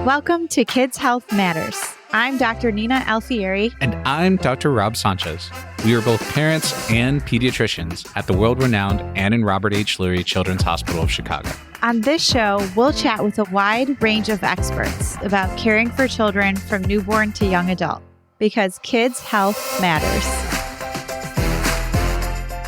Welcome to Kids Health Matters. I'm Dr. Nina Alfieri. And I'm Dr. Rob Sanchez. We are both parents and pediatricians at the world-renowned Ann and Robert H. Lurie Children's Hospital of Chicago. On this show, we'll chat with a wide range of experts about caring for children from newborn to young adult, because kids' health matters.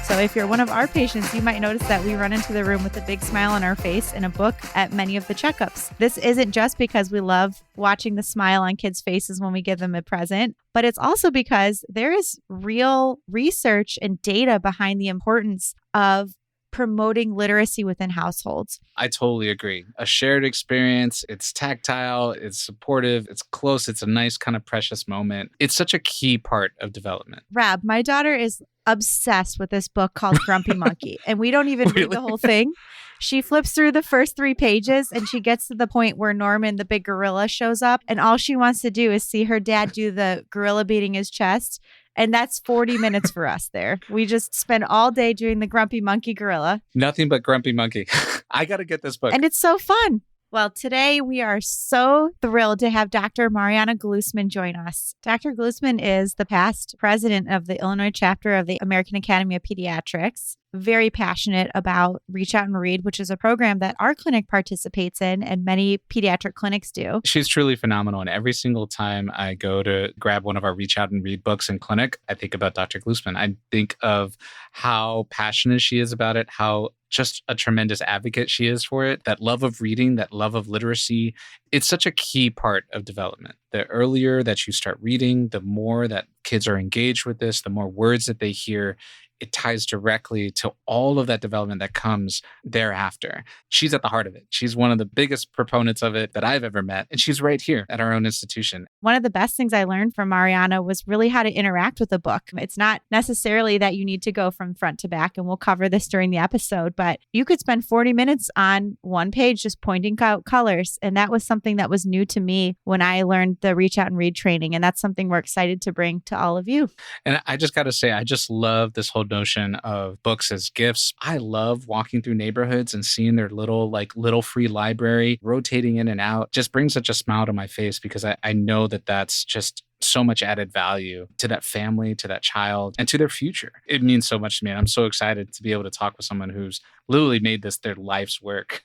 So if you're one of our patients, you might notice that we run into the room with a big smile on our face and a book at many of the checkups. This isn't just because we love watching the smile on kids' faces when we give them a present, but it's also because there is real research and data behind the importance of promoting literacy within households. I totally agree. A shared experience, it's tactile, it's supportive, it's close, it's a nice kind of precious moment. It's such a key part of development. Rob, my daughter is obsessed with this book called Grumpy Monkey, and we don't even read the whole thing. She flips through the first 3 pages and she gets to the point where Norman, the big gorilla, shows up, and all she wants to do is see her dad do the gorilla beating his chest. And that's 40 minutes for us there. We just spend all day doing the Grumpy Monkey gorilla. Nothing but Grumpy Monkey. I got to get this book. And it's so fun. Well, today we are so thrilled to have Dr. Mariana Glusman join us. Dr. Glusman is the past president of the Illinois chapter of the American Academy of Pediatrics. Very passionate about Reach Out and Read, which is a program that our clinic participates in and many pediatric clinics do. She's truly phenomenal. And every single time I go to grab one of our Reach Out and Read books in clinic, I think about Dr. Glusman. I think of how passionate she is about it, how just a tremendous advocate she is for it. That love of reading, that love of literacy, it's such a key part of development. The earlier that you start reading, the more that kids are engaged with this, the more words that they hear, it ties directly to all of that development that comes thereafter. She's at the heart of it. She's one of the biggest proponents of it that I've ever met. And she's right here at our own institution. One of the best things I learned from Mariana was really how to interact with a book. It's not necessarily that you need to go from front to back, and we'll cover this during the episode, but you could spend 40 minutes on one page just pointing out colors. And that was something that was new to me when I learned the Reach Out and Read training. And that's something we're excited to bring to all of you. And I just got to say, I just love this whole notion of books as gifts. I love walking through neighborhoods and seeing their little free library rotating in and out. Just brings such a smile to my face, because I know that that's just so much added value to that family, to that child, and to their future. It means so much to me. And I'm so excited to be able to talk with someone who's literally made this their life's work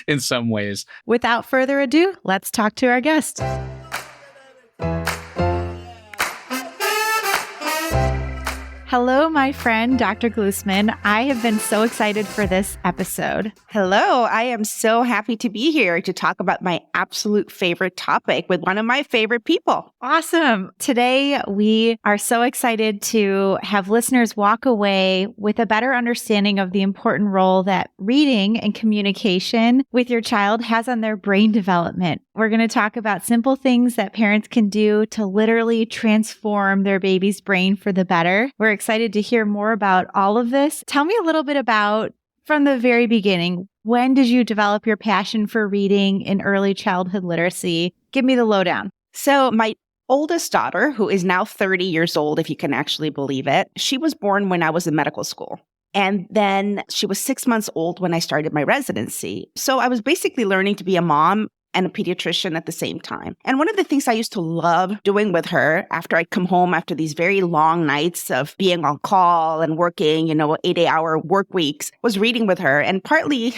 in some ways. Without further ado, let's talk to our guest. Hello, my friend, Dr. Glusman. I have been so excited for this episode. Hello, I am so happy to be here to talk about my absolute favorite topic with one of my favorite people. Awesome. Today, we are so excited to have listeners walk away with a better understanding of the important role that reading and communication with your child has on their brain development. We're going to talk about simple things that parents can do to literally transform their baby's brain for the better. We're excited to hear more about all of this. Tell me a little bit about, from the very beginning, when did you develop your passion for reading and early childhood literacy? Give me the lowdown. So my oldest daughter, who is now 30 years old, if you can actually believe it, she was born when I was in medical school. And then she was 6 months old when I started my residency. So I was basically learning to be a mom and a pediatrician at the same time. And one of the things I used to love doing with her after I'd come home after these very long nights of being on call and working, 8-hour work weeks, was reading with her. And partly,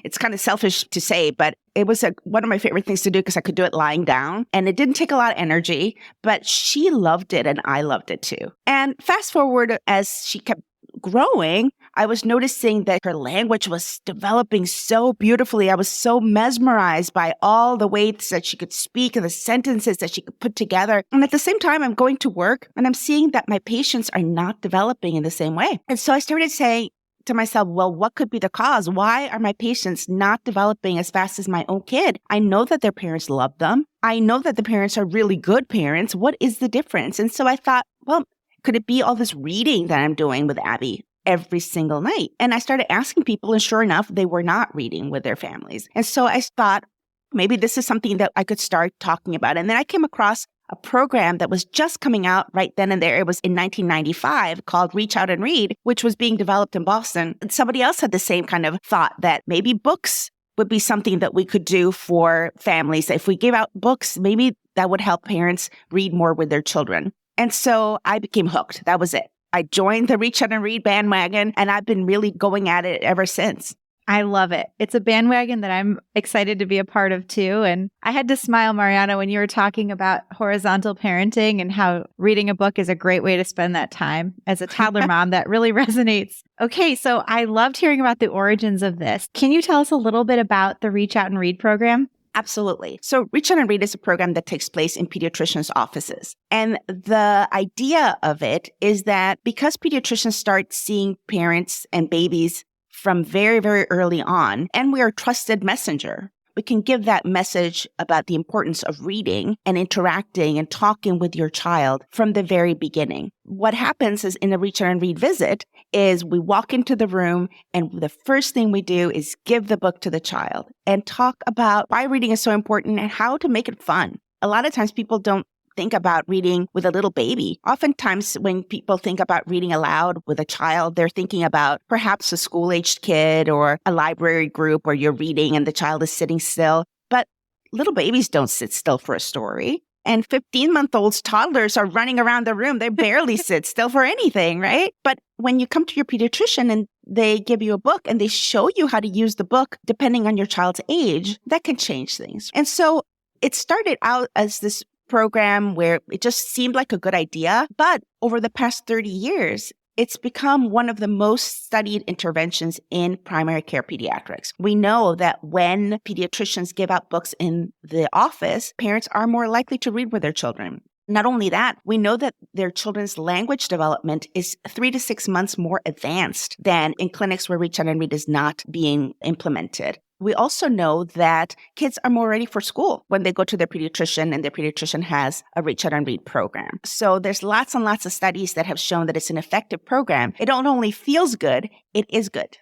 it's kind of selfish to say, but it was one of my favorite things to do because I could do it lying down. And it didn't take a lot of energy, but she loved it and I loved it too. And fast forward, as she kept growing, I was noticing that her language was developing so beautifully. I was so mesmerized by all the ways that she could speak and the sentences that she could put together. And at the same time, I'm going to work and I'm seeing that my patients are not developing in the same way. And so I started saying to myself, well, what could be the cause? Why are my patients not developing as fast as my own kid? I know that their parents love them. I know that the parents are really good parents. What is the difference? And so I thought, well, could it be all this reading that I'm doing with Abby every single night? And I started asking people, and sure enough, they were not reading with their families. And so I thought, maybe this is something that I could start talking about. And then I came across a program that was just coming out right then and there. It was in 1995 called Reach Out and Read, which was being developed in Boston. And somebody else had the same kind of thought that maybe books would be something that we could do for families. If we give out books, maybe that would help parents read more with their children. And so I became hooked. That was it. I joined the Reach Out and Read bandwagon, and I've been really going at it ever since. I love it. It's a bandwagon that I'm excited to be a part of too. And I had to smile, Mariana, when you were talking about horizontal parenting and how reading a book is a great way to spend that time. As a toddler mom, that really resonates. Okay, so I loved hearing about the origins of this. Can you tell us a little bit about the Reach Out and Read program? Absolutely. So Reach Out and Read is a program that takes place in pediatricians' offices. And the idea of it is that because pediatricians start seeing parents and babies from very, very early on, and we are a trusted messenger, we can give that message about the importance of reading and interacting and talking with your child from the very beginning. What happens is in the Reach Out and Read visit is we walk into the room and the first thing we do is give the book to the child and talk about why reading is so important and how to make it fun. A lot of times people don't think about reading with a little baby. Oftentimes when people think about reading aloud with a child, they're thinking about perhaps a school-aged kid or a library group where you're reading and the child is sitting still. But little babies don't sit still for a story. And 15-month-olds, toddlers are running around the room. They barely sit still for anything, right? But when you come to your pediatrician and they give you a book and they show you how to use the book, depending on your child's age, that can change things. And so it started out as this program where it just seemed like a good idea. But over the past 30 years, it's become one of the most studied interventions in primary care pediatrics. We know that when pediatricians give out books in the office, parents are more likely to read with their children. Not only that, we know that their children's language development is 3 to 6 months more advanced than in clinics where Reach Out and Read is not being implemented. We also know that kids are more ready for school when they go to their pediatrician and their pediatrician has a Reach Out and Read program. So there's lots and lots of studies that have shown that it's an effective program. It not only feels good, it is good.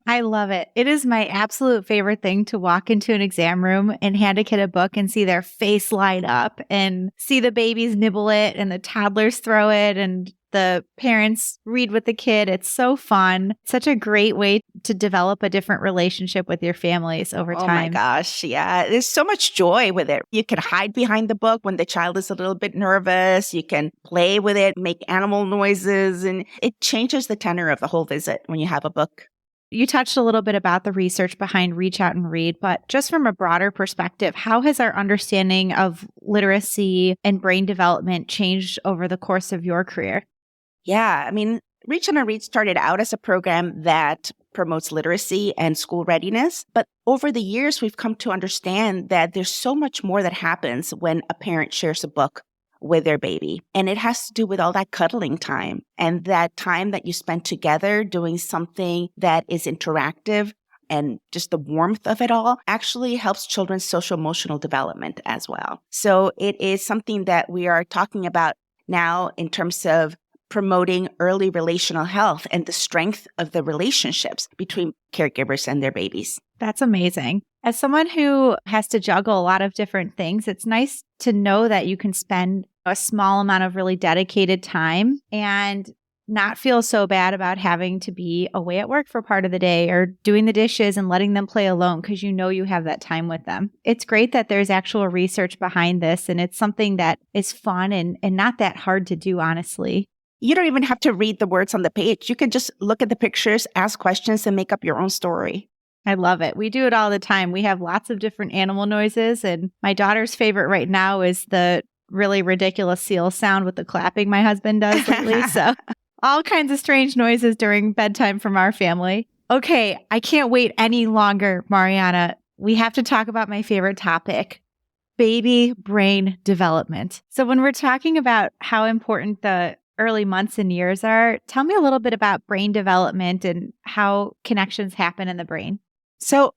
I love it. It is my absolute favorite thing to walk into an exam room and hand a kid a book and see their face light up and see the babies nibble it and the toddlers throw it and the parents read with the kid. It's so fun. Such a great way to develop a different relationship with your families over time. Oh my gosh. Yeah. There's so much joy with it. You can hide behind the book when the child is a little bit nervous. You can play with it, make animal noises, and it changes the tenor of the whole visit when you have a book. You touched a little bit about the research behind Reach Out and Read, but just from a broader perspective, how has our understanding of literacy and brain development changed over the course of your career? Yeah, I mean, Reach Out and Read started out as a program that promotes literacy and school readiness. But over the years, we've come to understand that there's so much more that happens when a parent shares a book with their baby. And it has to do with all that cuddling time and that time that you spend together doing something that is interactive, and just the warmth of it all actually helps children's social emotional development as well. So it is something that we are talking about now in terms of promoting early relational health and the strength of the relationships between caregivers and their babies. That's amazing. As someone who has to juggle a lot of different things, it's nice to know that you can spend a small amount of really dedicated time and not feel so bad about having to be away at work for part of the day or doing the dishes and letting them play alone because you know you have that time with them. It's great that there's actual research behind this, and it's something that is fun and not that hard to do, honestly. You don't even have to read the words on the page. You can just look at the pictures, ask questions, and make up your own story. I love it. We do it all the time. We have lots of different animal noises, and my daughter's favorite right now is the really ridiculous seal sound with the clapping my husband does lately. So all kinds of strange noises during bedtime from our family. Okay, I can't wait any longer, Mariana. We have to talk about my favorite topic, baby brain development. So when we're talking about how important the early months and years are, tell me a little bit about brain development and how connections happen in the brain. So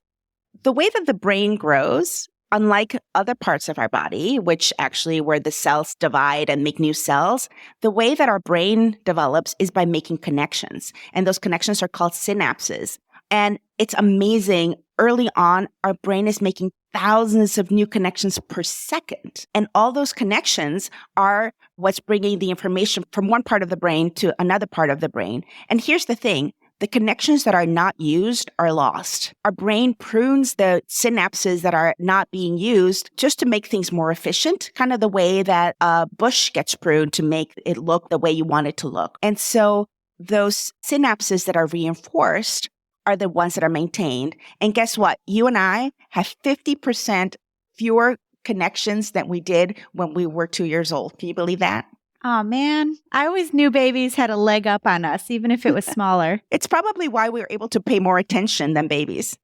the way that the brain grows, unlike other parts of our body, which actually where the cells divide and make new cells, the way that our brain develops is by making connections. And those connections are called synapses. And it's amazing. Early on, our brain is making thousands of new connections per second. And all those connections are what's bringing the information from one part of the brain to another part of the brain. And here's the thing. the connections that are not used are lost. Our brain prunes the synapses that are not being used just to make things more efficient, kind of the way that a bush gets pruned to make it look the way you want it to look. And so those synapses that are reinforced are the ones that are maintained. And guess what? You and I have 50% fewer connections than we did when we were 2 years old. Can you believe that? Oh, man. I always knew babies had a leg up on us, even if it was smaller. It's probably why we were able to pay more attention than babies.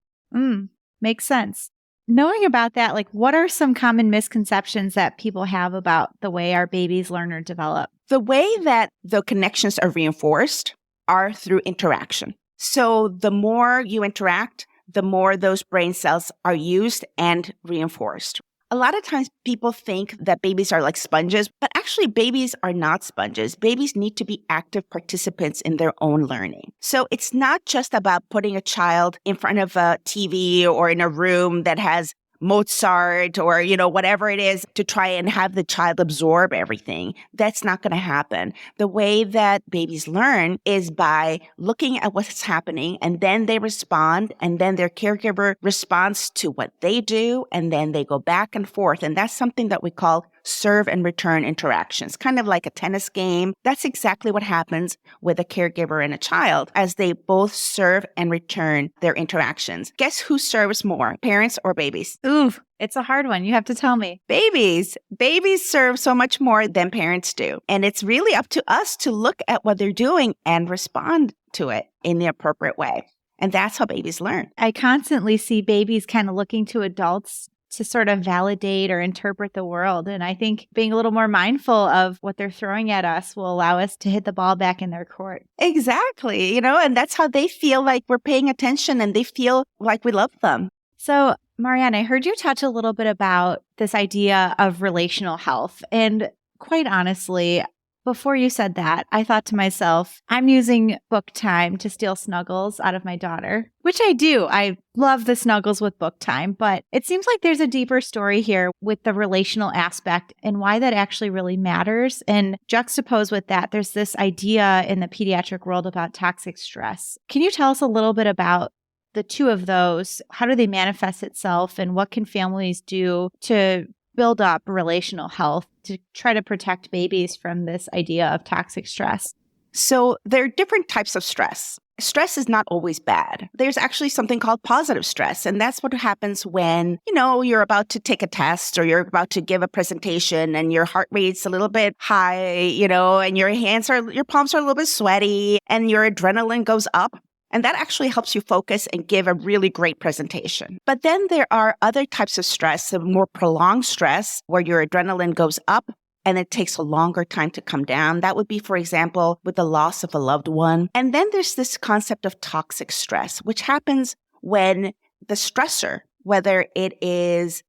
Makes sense. Knowing about that, like, what are some common misconceptions that people have about the way our babies learn or develop? The way that the connections are reinforced are through interaction. So the more you interact, the more those brain cells are used and reinforced. A lot of times people think that babies are like sponges, but actually babies are not sponges. Babies need to be active participants in their own learning. So it's not just about putting a child in front of a TV or in a room that has Mozart or, whatever it is to try and have the child absorb everything. That's not going to happen. The way that babies learn is by looking at what's happening, and then they respond, and then their caregiver responds to what they do, and then they go back and forth. And that's something that we call serve and return interactions, kind of like a tennis game. That's exactly what happens with a caregiver and a child as they both serve and return their interactions. Guess who serves more, parents or babies? Ooh, it's a hard one. You have to tell me. Babies. Babies serve so much more than parents do. And it's really up to us to look at what they're doing and respond to it in the appropriate way. And that's how babies learn. I constantly see babies kind of looking to adults to sort of validate or interpret the world. And I think being a little more mindful of what they're throwing at us will allow us to hit the ball back in their court. Exactly. And that's how they feel like we're paying attention and they feel like we love them. So, Mariana, I heard you touch a little bit about this idea of relational health. And quite honestly, before you said that, I thought to myself, I'm using book time to steal snuggles out of my daughter, which I do. I love the snuggles with book time, but it seems like there's a deeper story here with the relational aspect and why that actually really matters. And juxtaposed with that, there's this idea in the pediatric world about toxic stress. Can you tell us a little bit about the two of those? How do they manifest itself, and what can families do to build up relational health to try to protect babies from this idea of toxic stress? So there are different types of stress. Stress is not always bad. There's actually something called positive stress. And that's what happens when, you're about to take a test or you're about to give a presentation and your heart rate's a little bit high, and your palms are a little bit sweaty and your adrenaline goes up. And that actually helps you focus and give a really great presentation. But then there are other types of stress, some more prolonged stress, where your adrenaline goes up and it takes a longer time to come down. That would be, for example, with the loss of a loved one. And then there's this concept of toxic stress, which happens when the stressor, whether it is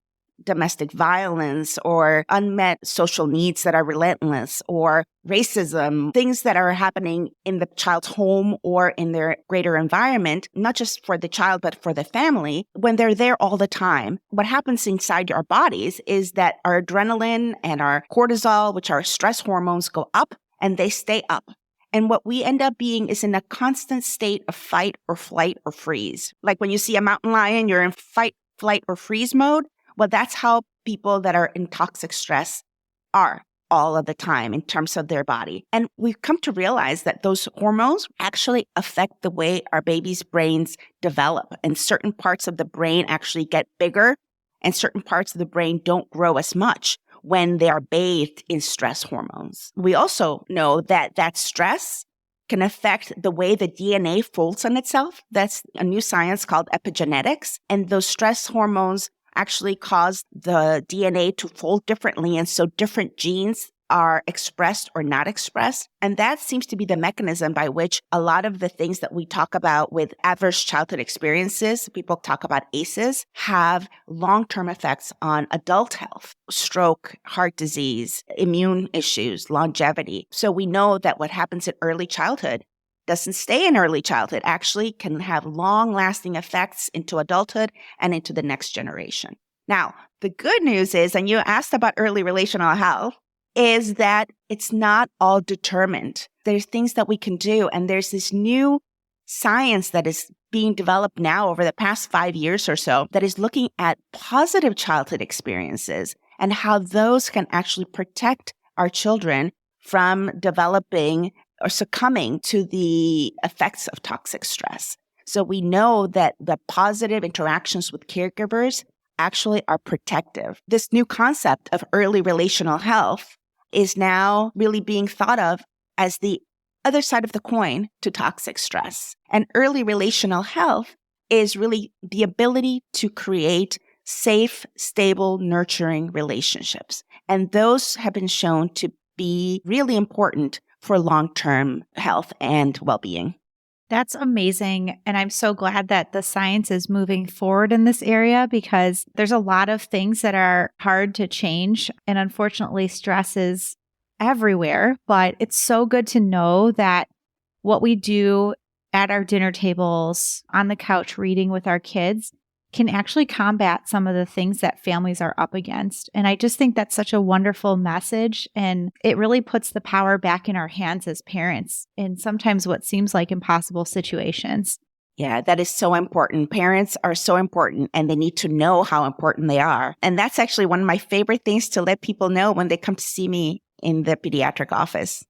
domestic violence or unmet social needs that are relentless or racism, things that are happening in the child's home or in their greater environment, not just for the child, but for the family, when they're there all the time, what happens inside our bodies is that our adrenaline and our cortisol, which are stress hormones, go up and they stay up. And what we end up being is in a constant state of fight or flight or freeze. Like when you see a mountain lion, you're in fight, flight, or freeze mode. Well, that's how people that are in toxic stress are all of the time in terms of their body. And we've come to realize that those hormones actually affect the way our babies' brains develop. And certain parts of the brain actually get bigger and certain parts of the brain don't grow as much when they are bathed in stress hormones. We also know that stress can affect the way the DNA folds on itself. That's a new science called epigenetics. And those stress hormones actually cause the DNA to fold differently. And so different genes are expressed or not expressed. And that seems to be the mechanism by which a lot of the things that we talk about with adverse childhood experiences, people talk about ACEs, have long-term effects on adult health, stroke, heart disease, immune issues, longevity. So we know that what happens in early childhood doesn't stay in early childhood, actually can have long-lasting effects into adulthood and into the next generation. Now, the good news is, and you asked about early relational health, is that it's not all determined. There's things that we can do, and there's this new science that is being developed now over the past 5 years or so that is looking at positive childhood experiences and how those can actually protect our children from developing or succumbing to the effects of toxic stress. So we know that the positive interactions with caregivers actually are protective. This new concept of early relational health is now really being thought of as the other side of the coin to toxic stress. And early relational health is really the ability to create safe, stable, nurturing relationships. And those have been shown to be really important for long-term health and well-being. That's amazing. And I'm so glad that the science is moving forward in this area because there's a lot of things that are hard to change. And unfortunately, stress is everywhere. But it's so good to know that what we do at our dinner tables, on the couch, reading with our kids can actually combat some of the things that families are up against. And I just think that's such a wonderful message. And it really puts the power back in our hands as parents in sometimes what seems like impossible situations. Yeah, that is so important. Parents are so important and they need to know how important they are. And that's actually one of my favorite things to let people know when they come to see me in the pediatric office.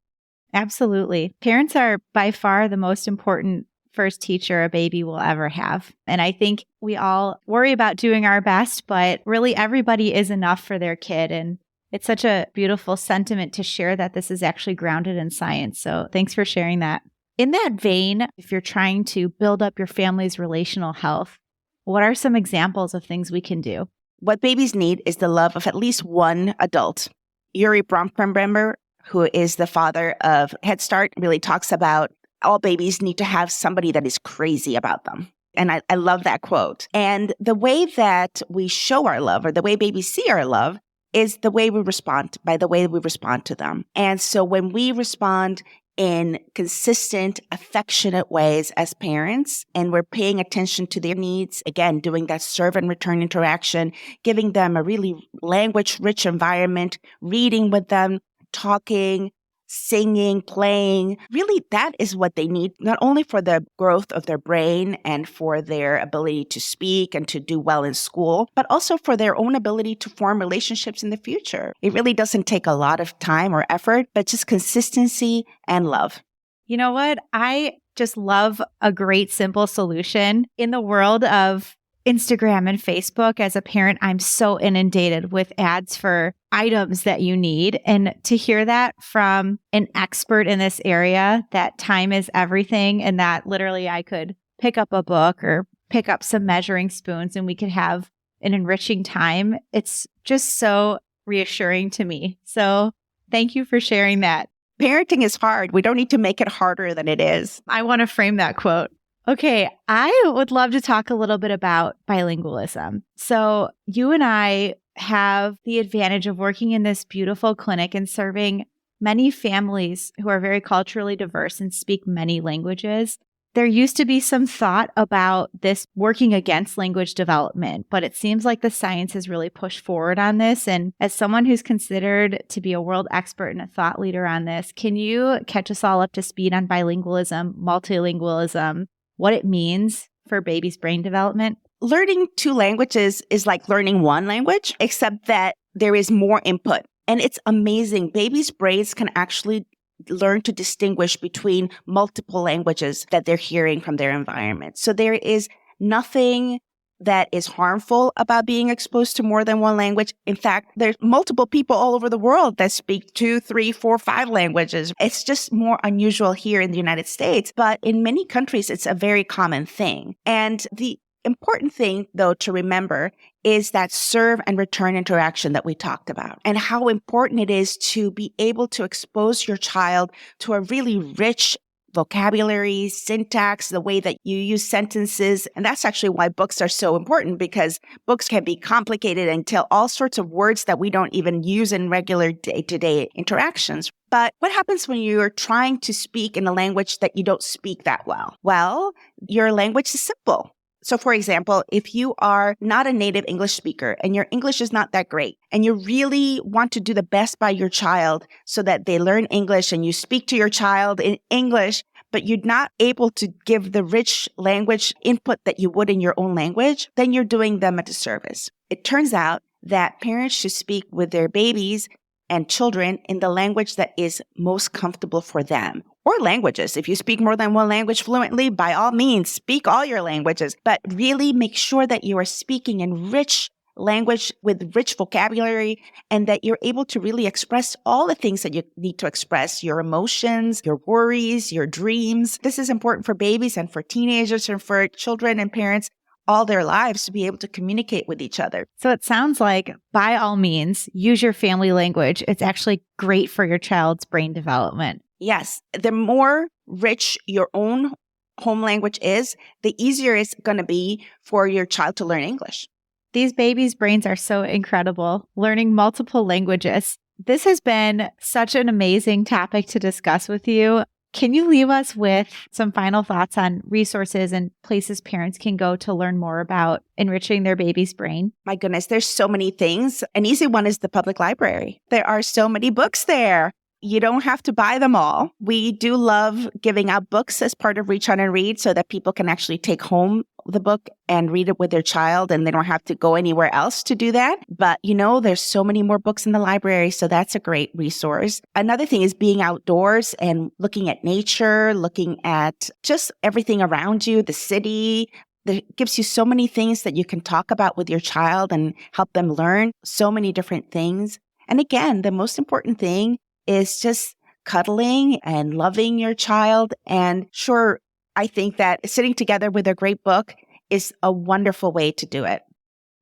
Absolutely. Parents are by far the most important first teacher a baby will ever have. And I think we all worry about doing our best, but really everybody is enough for their kid. And it's such a beautiful sentiment to share that this is actually grounded in science. So thanks for sharing that. In that vein, if you're trying to build up your family's relational health, what are some examples of things we can do? What babies need is the love of at least one adult. Lurie Children, who is the father of Head Start, really talks about all babies need to have somebody that is crazy about them. And I love that quote. And the way that we show our love or the way babies see our love is the way we respond, by the way we respond to them. And so when we respond in consistent, affectionate ways as parents, and we're paying attention to their needs, again, doing that serve and return interaction, giving them a really language-rich environment, reading with them, talking, singing, playing. Really, that is what they need, not only for the growth of their brain and for their ability to speak and to do well in school, but also for their own ability to form relationships in the future. It really doesn't take a lot of time or effort, but just consistency and love. You know what? I just love a great, simple solution. In the world of Instagram and Facebook, as a parent, I'm so inundated with ads for items that you need. And to hear that from an expert in this area, that time is everything, and that literally I could pick up a book or pick up some measuring spoons and we could have an enriching time. It's just so reassuring to me. So thank you for sharing that. Parenting is hard. We don't need to make it harder than it is. I want to frame that quote. Okay, I would love to talk a little bit about bilingualism. So you and I have the advantage of working in this beautiful clinic and serving many families who are very culturally diverse and speak many languages. There used to be some thought about this working against language development, but it seems like the science has really pushed forward on this. And as someone who's considered to be a world expert and a thought leader on this, can you catch us all up to speed on bilingualism, multilingualism, what it means for babies' brain development? Learning two languages is like learning one language, except that there is more input. And it's amazing. Babies' brains can actually learn to distinguish between multiple languages that they're hearing from their environment. So there is nothing that is harmful about being exposed to more than one language. In fact, there's multiple people all over the world that speak 2, 3, 4, 5 languages. It's just more unusual here in the United States, but in many countries, it's a very common thing. And the important thing, though, to remember is that serve and return interaction that we talked about and how important it is to be able to expose your child to a really rich vocabulary, syntax, the way that you use sentences. And that's actually why books are so important, because books can be complicated and tell all sorts of words that we don't even use in regular day-to-day interactions. But what happens when you're trying to speak in a language that you don't speak that well? Well, your language is simple. So for example, if you are not a native English speaker and your English is not that great and you really want to do the best by your child so that they learn English and you speak to your child in English, but you're not able to give the rich language input that you would in your own language, then you're doing them a disservice. It turns out that parents should speak with their babies and children in the language that is most comfortable for them. Or languages. If you speak more than one language fluently, by all means, speak all your languages, but really make sure that you are speaking in rich language with rich vocabulary and that you're able to really express all the things that you need to express, your emotions, your worries, your dreams. This is important for babies and for teenagers and for children and parents all their lives to be able to communicate with each other. So it sounds like, by all means, use your family language. It's actually great for your child's brain development. Yes, the more rich your own home language is, the easier it's going to be for your child to learn English. These babies' brains are so incredible, learning multiple languages. This has been such an amazing topic to discuss with you. Can you leave us with some final thoughts on resources and places parents can go to learn more about enriching their baby's brain? My goodness, there's so many things. An easy one is the public library. There are so many books there. You don't have to buy them all. We do love giving out books as part of Reach Out and Read so that people can actually take home the book and read it with their child and they don't have to go anywhere else to do that. But there's so many more books in the library, so that's a great resource. Another thing is being outdoors and looking at nature, looking at just everything around you, the city. That gives you so many things that you can talk about with your child and help them learn so many different things. And again, the most important thing is just cuddling and loving your child. And sure, I think that sitting together with a great book is a wonderful way to do it.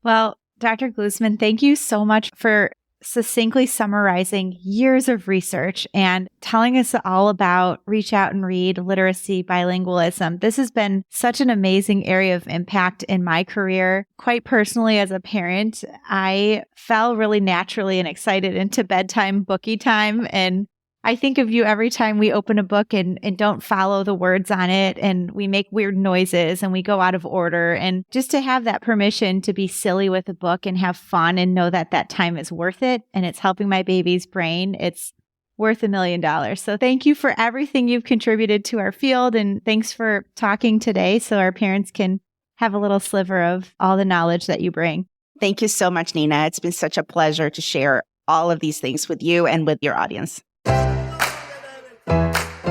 Well, Dr. Glusman, thank you so much for succinctly summarizing years of research and telling us all about Reach Out and Read, literacy, bilingualism. This has been such an amazing area of impact in my career. Quite personally, as a parent, I fell really naturally and excited into bedtime bookie time. And I think of you every time we open a book and don't follow the words on it, and we make weird noises and we go out of order. And just to have that permission to be silly with a book and have fun and know that that time is worth it and it's helping my baby's brain, it's worth $1 million. So thank you for everything you've contributed to our field. And thanks for talking today so our parents can have a little sliver of all the knowledge that you bring. Thank you so much, Nina. It's been such a pleasure to share all of these things with you and with your audience.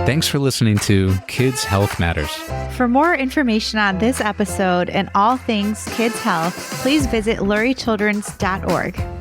Thanks for listening to Kids Health Matters. For more information on this episode and all things kids health, please visit luriechildrens.org.